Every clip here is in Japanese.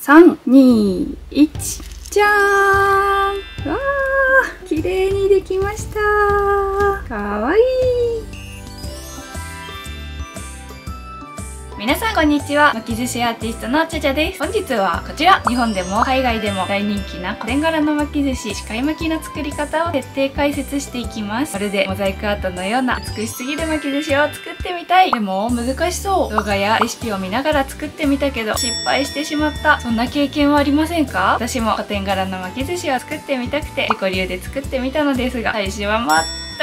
3、2、1、じゃーん。わー、綺麗にできました。かわいい。皆さんこんにちは。巻き寿司アーティストのちゃちゃです。本日はこちら、日本でも海外でも大人気な古典柄の巻き寿司、鹿井巻きの作り方を徹底解説していきます。まるでモザイクアートのような美しすぎる巻き寿司を作ってみたい。でも難しそう。動画やレシピを見ながら作ってみたけど失敗してしまった。そんな経験はありませんか？私も古典柄の巻き寿司を作ってみたくて自己流で作ってみたのですが、最初は全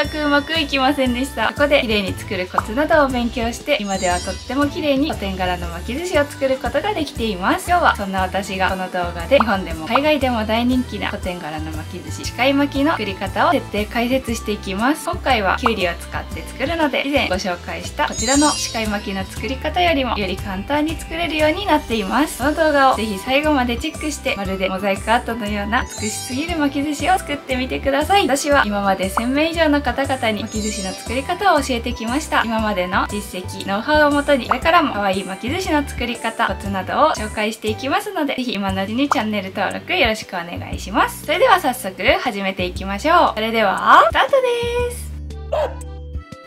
くうまくいきませんでした。ここで綺麗に作るコツなどを勉強して、今ではとっても綺麗に古典柄の巻き寿司を作ることができています。今日はそんな私がこの動画で日本でも海外でも大人気な古典柄の巻き寿司、鹿井巻きの作り方を徹底解説していきます。今回はきゅうりを使って作るので、以前ご紹介したこちらの鹿井巻きの作り方よりもより簡単に作れるようになっています。この動画をぜひ最後までチェックして、まるでモザイクアートのような美しすぎる巻き寿司を作ってみてください。私は今まで1000名以上の方々に巻き寿司の作り方を教えてきました。今までの実績、ノウハウをもとに、これからも可愛い巻き寿司の作り方、コツなどを紹介していきますので、ぜひ今のうちにチャンネル登録よろしくお願いします。それでは早速始めていきましょう。それではスタートです。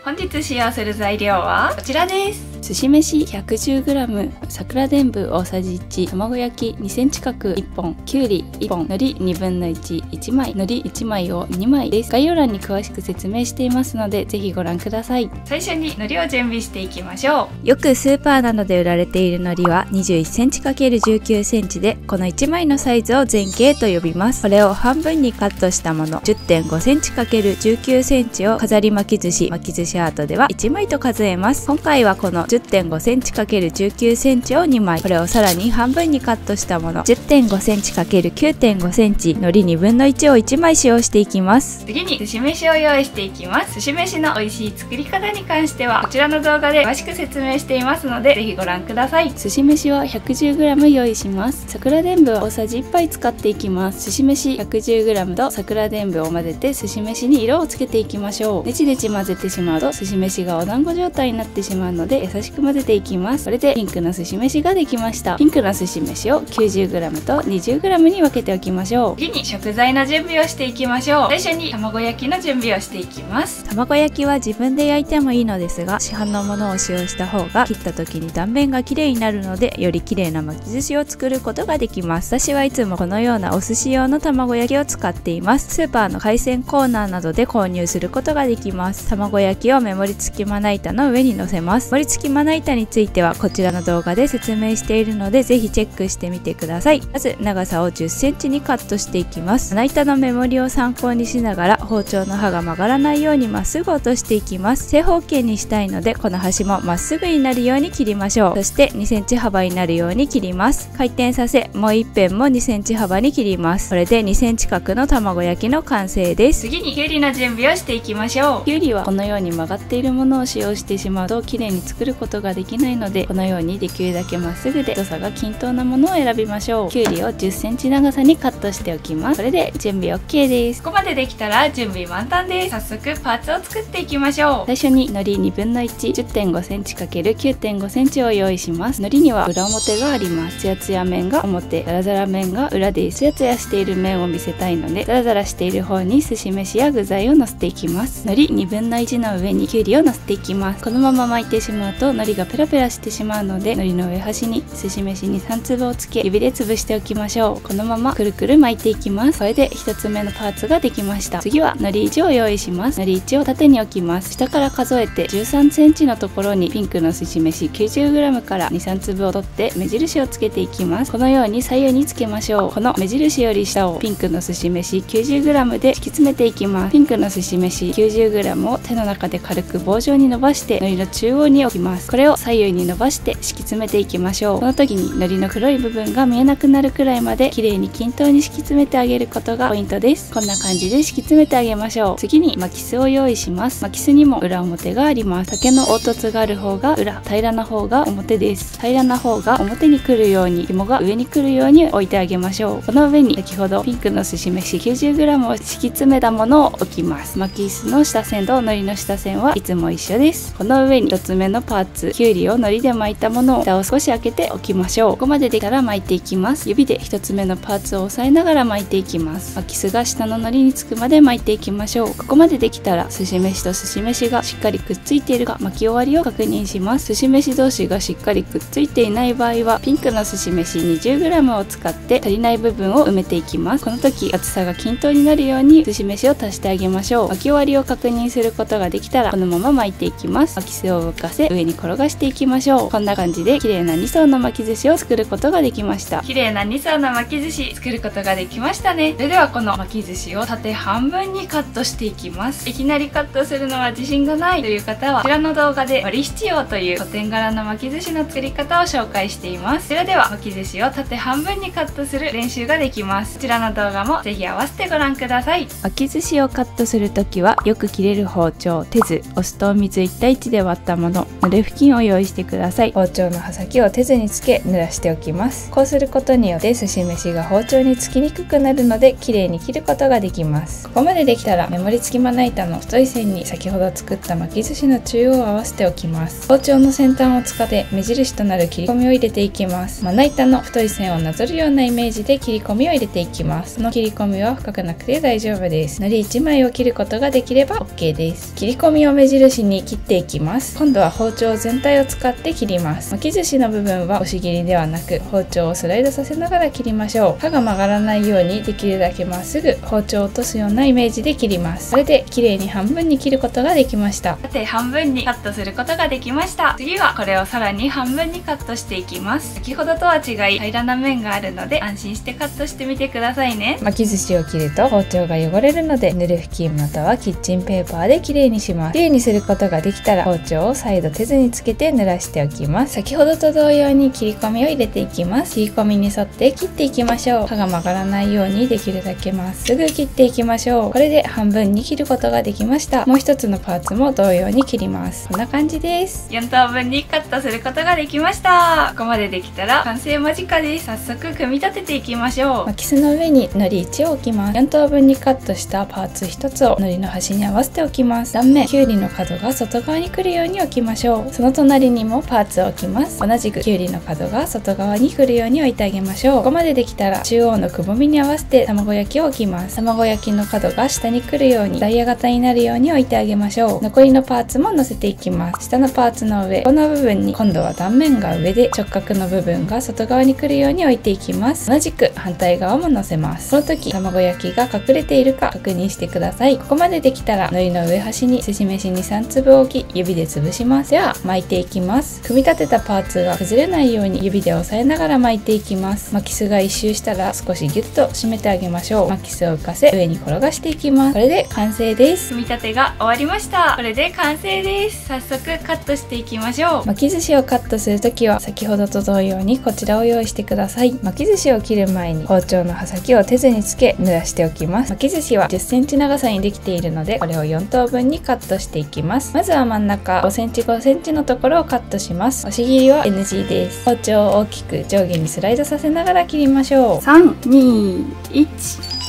本日使用する材料はこちらです。寿司飯 110g、 桜でんぶ大さじ1、卵焼き 2cm 角1本、きゅうり1本、海苔1分の1、1枚、海苔1枚を2枚です。概要欄に詳しく説明していますので、ぜひご覧ください。最初に海苔を準備していきましょう。よくスーパーなどで売られている海苔は 21cm×19cm で、この1枚のサイズを前径と呼びます。これを半分にカットしたもの 10.5cm×19cm を飾り巻き寿司、巻き寿司アートでは1枚と数えます。今回はこの 10.5cm×19cm を2枚、これをさらに半分にカットしたもの 10.5cm×9.5cm、 海苔2分の1を1枚使用していきます。次に寿司飯を用意していきます。寿司飯の美味しい作り方に関してはこちらの動画で詳しく説明していますので、ぜひご覧ください。寿司飯は 110g 用意します。桜でんぶを大さじ1杯使っていきます。寿司飯 110g と桜でんぶを混ぜて寿司飯に色をつけていきましょう。ねちねち混ぜてしまうと寿司飯がお団子状態になってしまうので、優しく混ぜていきます。これでピンクの寿司飯ができました。ピンクの寿司飯を 90g と 20g に分けておきましょう。次に食材の準備をしていきましょう。最初に卵焼きの準備をしていきます。卵焼きは自分で焼いてもいいのですが、市販のものを使用した方が切った時に断面が綺麗になるので、より綺麗な巻き寿司を作ることができます。私はいつもこのようなお寿司用の卵焼きを使っています。スーパーの海鮮コーナーなどで購入することができます。卵焼きを目盛り付きまな板の上に乗せます。盛り付きまな板についてはこちらの動画で説明しているので、ぜひチェックしてみてください。まず長さを 10cm にカットしていきます。まな板の目盛りを参考にしながら、包丁の刃が曲がらないようにまっすぐ落としていきます。正方形にしたいので、この端もまっすぐになるように切りましょう。そして 2cm 幅になるように切ります。回転させ、もう一辺も 2cm 幅に切ります。これで 2cm 角の卵焼きの完成です。次にきゅうりの準備をしていきましょう。きゅうりはこのように曲がっているものを使用してしまうと綺麗に作ることができないので、このようにできるだけまっすぐで太さが均等なものを選びましょう。きゅうりを 10cm 長さにカットしておきます。これで準備 OK です。ここまでできたら準備満タンです。早速パーツを作っていきましょう。最初に海苔2分の1、10.5cm×9.5cm を用意します。海苔には裏表があります。ツヤツヤ面が表、ザラザラ面が裏です。ツヤツヤしている面を見せたいので、ザラザラしている方に寿司飯や具材を乗せていきます。海苔2分の1の上にきゅうりを乗せていきます。このまま巻いてしまうと海苔がペラペラしてしまうので、海苔の上端に寿司飯に3粒をつけ、指で潰しておきましょう。このままくるくる巻いていきます。これで1つ目のパーツができました。次は海苔1を用意します。海苔1を縦に置きます。下から数えて 13cm のところにピンクの寿司飯 90g から 2,3 粒を取って目印をつけていきます。このように左右につけましょう。この目印より下をピンクの寿司飯 90g で敷き詰めていきます。ピンクの寿司飯 90g を手の中で軽く棒状に伸ばして海苔の中央に置きます。これを左右に伸ばして敷き詰めていきましょう。この時に海苔の黒い部分が見えなくなるくらいまで綺麗に均等に敷き詰めてあげることがポイントです。こんな感じで敷き詰めてあげましょう。次に巻きすを用意します。巻きすにも裏表があります。竹の凹凸がある方が裏、平らな方が表です。平らな方が表に来るように、紐が上に来るように置いてあげましょう。この上に先ほどピンクの寿司飯 90g を敷き詰めたものを置きます。巻きすの下線と海苔の下線はいつも一緒です。この上に1つ目のパーツ、きゅうりを海苔で巻いたものを蓋を少し開けておきましょう。ここまでできたら巻いていきます。指で1つ目のパーツを押さえながら巻いていきます。巻きすが下の海苔につくまで巻いていきましょう。ここまでできたら寿司飯と寿司飯がしっかりくっついているか巻き終わりを確認します。寿司飯同士がしっかりくっついていない場合はピンクの寿司飯 20g を使って足りない部分を埋めていきます。この時厚さが均等になるように寿司飯を足してあげましょう。巻き終わりを確認することができたらこのまま巻いていきます。巻きすを動かせ上に転がしていきましょう。こんな感じで綺麗な2層の巻き寿司を作ることができました。綺麗な2層の巻き寿司作ることができましたね。それではこの巻き寿司を縦半分にカットしていきます。いきなりカットするのは自信がないという方はこちらの動画で割り七葉という古典柄の巻き寿司の作り方を紹介しています。それでは巻き寿司を縦半分にカットする練習ができます。こちらの動画もぜひ合わせてご覧ください。巻き寿司をカットするときはよく切れる包丁、手酢、お酢とお水1対1で割ったもの、濡れ布巾を用意してください。包丁の刃先を手酢につけ濡らしておきます。こうすることによって寿司飯が包丁につきにくくなるので綺麗に切ることができます。ここまでできたら目盛り付きまな板の太い線に先ほど作った巻き寿司の中央を合わせておきます。包丁の先端を使って目印となる切り込みを入れていきます。まな板の太い線をなぞるようなイメージで切り込みを入れていきます。この切り込みは深くなくて大丈夫です。海苔1枚を切ることができれば OK です。切り込みを目印に切っていきます。今度は包丁全体を使って切ります。巻き寿司の部分は押し切りではなく包丁をスライドさせながら切りましょう。刃が曲がらないようにできるだけまっすぐ包丁を落とすようなイメージで切ります。これで綺麗に半分に切ることができました。縦半分にカットすることができました。次はこれをさらに半分にカットしていきます。先ほどとは違い平らな面があるので安心してカットしてみてくださいね。巻き寿司を切ると包丁が汚れるので濡れ布巾またはキッチンペーパーで綺麗にします。綺麗にすることができたら包丁を再度手酢につけて濡らしておきます。先ほどと同様に切り込みを入れていきます。切り込みに沿って切っていきましょう。刃が曲がらないようにできるだけまっすぐ切っていきましょう。これで半分に切ることができました。もう一つのパーツも同様に切ります。こんな感じです。4等分にカットすることができました。ここまでできたら完成間近です。早速組み立てていきましょう。巻きすの上に海苔1を置きます。4等分にカットしたパーツ1つを海苔の端に合わせておきます。断面きゅうりの角が外側に来るように置きましょう。その隣にもパーツを置きます。同じくきゅうりの角が外側に来るように置いてあげましょう。ここまでできたら中央のくぼみに合わせて卵焼きを置きます。卵焼きの角が下に来るようにダイヤ型になるように置いてあげましょう。残りのパーツも乗せていきます。下のパーツの上、この部分に今度は断面が上で直角の部分が外側に来るように置いていきます。同じく反対側も乗せます。その時卵焼きが隠れているか確認してください。ここまでできたら海苔の上端に寿司飯に3粒置き指で潰します。では巻いていきます。組み立てたパーツが崩れないように指で押さえながら巻いていきます。巻きすが一周したら少しギュッと締めてあげましょう。巻きすを浮かせ上に転がしていきます。これで完成です。組み立てが終わりました。これで完成です。早速カットしていきましょう。巻き寿司をカットするときは先ほどと同様にこちらを用意してください。巻き寿司を切る前に包丁の刃先を手酢につけ濡らしておきます。巻き寿司は10センチ長さにできているのでこれを4等分にカットしていきます。まずは真ん中5センチ5センチのところをカットします。押し切りは NG です。包丁を大きく上下にスライドさせながら切りましょう。3、2、1、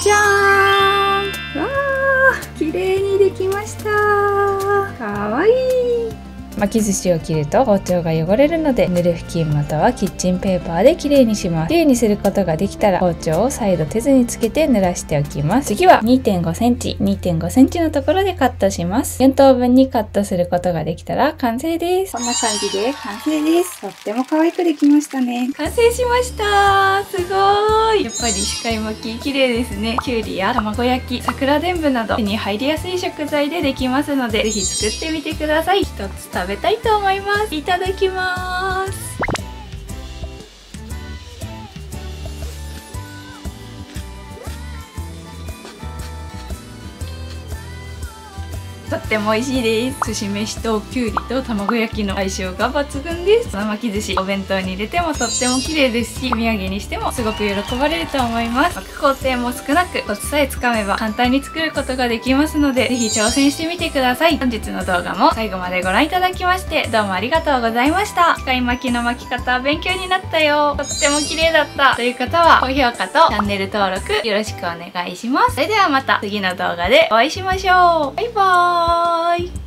じゃーん。わー、綺麗にできました。かわいい。巻き寿司を切ると包丁が汚れるので濡れ布巾またはキッチンペーパーできれいにします。きれいにすることができたら包丁を再度手酢につけて濡らしておきます。次は 2.5 センチ 2.5 センチのところでカットします。4等分にカットすることができたら完成です。こんな感じで完成です。とっても可愛くできましたね。完成しました。すごーい。やっぱり鹿井巻き綺麗ですね。きゅうりや卵焼き、桜でんぶなど手に入りやすい食材でできますのでぜひ作ってみてください。一つ食べたいと思います。いただきます。とっても美味しいです。寿司飯ときゅうりと卵焼きの相性が抜群です。この巻き寿司お弁当に入れてもとっても綺麗ですしお土産にしてもすごく喜ばれると思います。巻く工程も少なくコツさえつかめば簡単に作ることができますのでぜひ挑戦してみてください。本日の動画も最後までご覧いただきましてどうもありがとうございました。鹿井巻きの巻き方勉強になったよ、とっても綺麗だったという方は高評価とチャンネル登録よろしくお願いします。それではまた次の動画でお会いしましょう。バイバーイ。